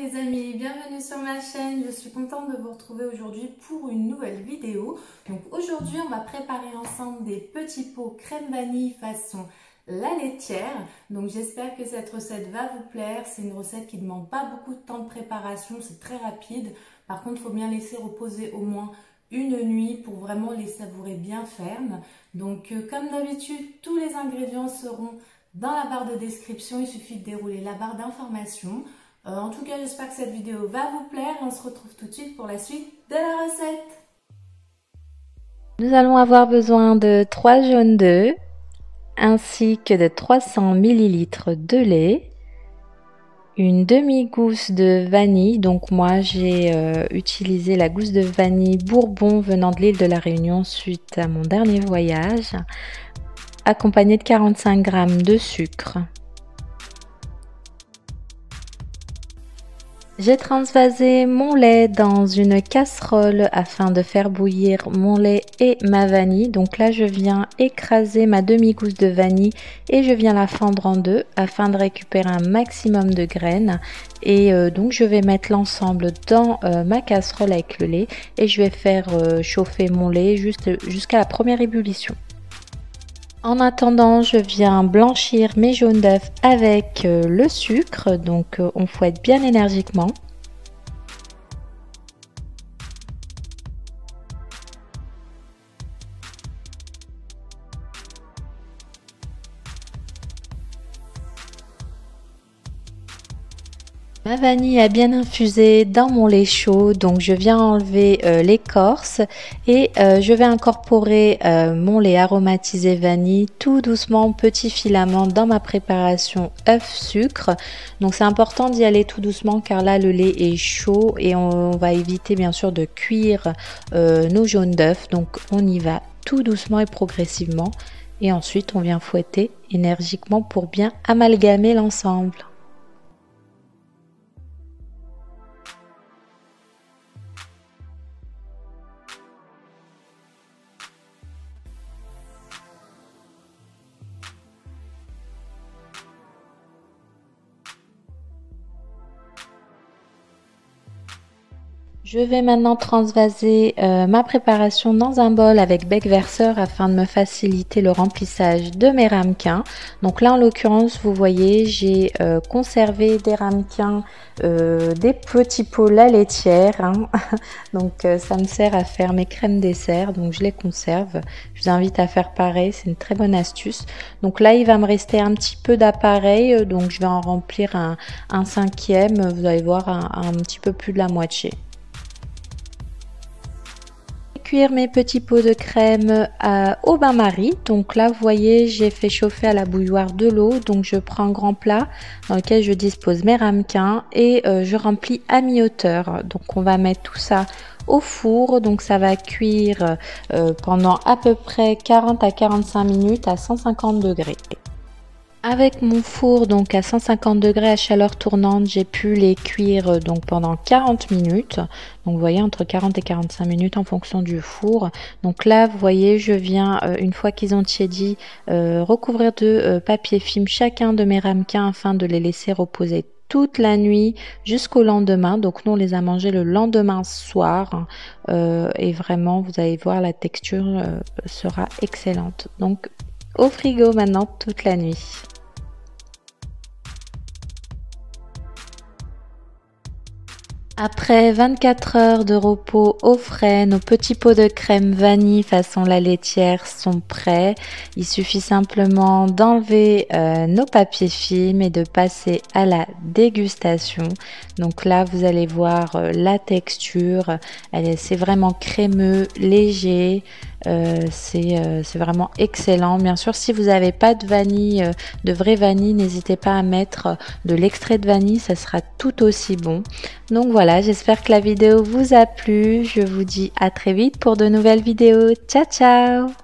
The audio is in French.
les amis, bienvenue sur ma chaîne. Je suis contente de vous retrouver aujourd'hui pour une nouvelle vidéo. Donc aujourd'hui on va préparer ensemble des petits pots crème vanille façon la laitière. Donc j'espère que cette recette va vous plaire. C'est une recette qui ne demande pas beaucoup de temps de préparation, c'est très rapide. Par contre il faut bien laisser reposer au moins une nuit pour vraiment les savourer bien fermes. Donc comme d'habitude, tous les ingrédients seront dans la barre de description. Il suffit de dérouler la barre d'informations. En tout cas, j'espère que cette vidéo va vous plaire. On se retrouve tout de suite pour la suite de la recette. Nous allons avoir besoin de 3 jaunes d'œufs ainsi que de 300 ml de lait, une demi-gousse de vanille. Donc moi j'ai utilisé la gousse de vanille Bourbon venant de l'île de la Réunion suite à mon dernier voyage, accompagnée de 45 g de sucre. J'ai transvasé mon lait dans une casserole afin de faire bouillir mon lait et ma vanille. Donc là, je viens écraser ma demi-gousse de vanille et je viens la fendre en deux afin de récupérer un maximum de graines. Et donc, je vais mettre l'ensemble dans ma casserole avec le lait et je vais faire chauffer mon lait jusqu'à la première ébullition. En attendant, je viens blanchir mes jaunes d'œufs avec le sucre, donc on fouette bien énergiquement. Ma vanille a bien infusé dans mon lait chaud, donc je viens enlever l'écorce et je vais incorporer mon lait aromatisé vanille tout doucement, petit filament dans ma préparation œuf-sucre. Donc c'est important d'y aller tout doucement car là le lait est chaud et on va éviter bien sûr de cuire nos jaunes d'œufs. Donc on y va tout doucement et progressivement et ensuite on vient fouetter énergiquement pour bien amalgamer l'ensemble. Je vais maintenant transvaser ma préparation dans un bol avec bec verseur afin de me faciliter le remplissage de mes ramequins. Donc là en l'occurrence vous voyez j'ai conservé des ramequins, des petits pots la laitière hein. Donc ça me sert à faire mes crèmes dessert, donc je les conserve. Je vous invite à faire pareil, c'est une très bonne astuce. Donc là il va me rester un petit peu d'appareil, donc je vais en remplir un cinquième, vous allez voir un petit peu plus de la moitié. Cuire mes petits pots de crème au bain-marie. Donc là vous voyez j'ai fait chauffer à la bouilloire de l'eau, donc je prends un grand plat dans lequel je dispose mes ramequins et je remplis à mi-hauteur. Donc on va mettre tout ça au four, donc ça va cuire pendant à peu près 40 à 45 minutes à 150 degrés. Avec mon four donc à 150 degrés à chaleur tournante, j'ai pu les cuire donc pendant 40 minutes. Donc vous voyez entre 40 et 45 minutes en fonction du four. Donc là vous voyez je viens une fois qu'ils ont tiédi recouvrir de papier film chacun de mes ramequins afin de les laisser reposer toute la nuit jusqu'au lendemain. Donc nous on les a mangés le lendemain soir et vraiment vous allez voir la texture sera excellente. Donc au frigo maintenant toute la nuit. Après 24 heures de repos au frais, nos petits pots de crème vanille façon la laitière sont prêts. Il suffit simplement d'enlever nos papiers films et de passer à la dégustation. Donc là, vous allez voir la texture. C'est vraiment crémeux, léger. C'est vraiment excellent. Bien sûr, si vous n'avez pas de vanille, de vraie vanille, n'hésitez pas à mettre de l'extrait de vanille, ça sera tout aussi bon. Donc voilà, j'espère que la vidéo vous a plu. Je vous dis à très vite pour de nouvelles vidéos. Ciao ciao!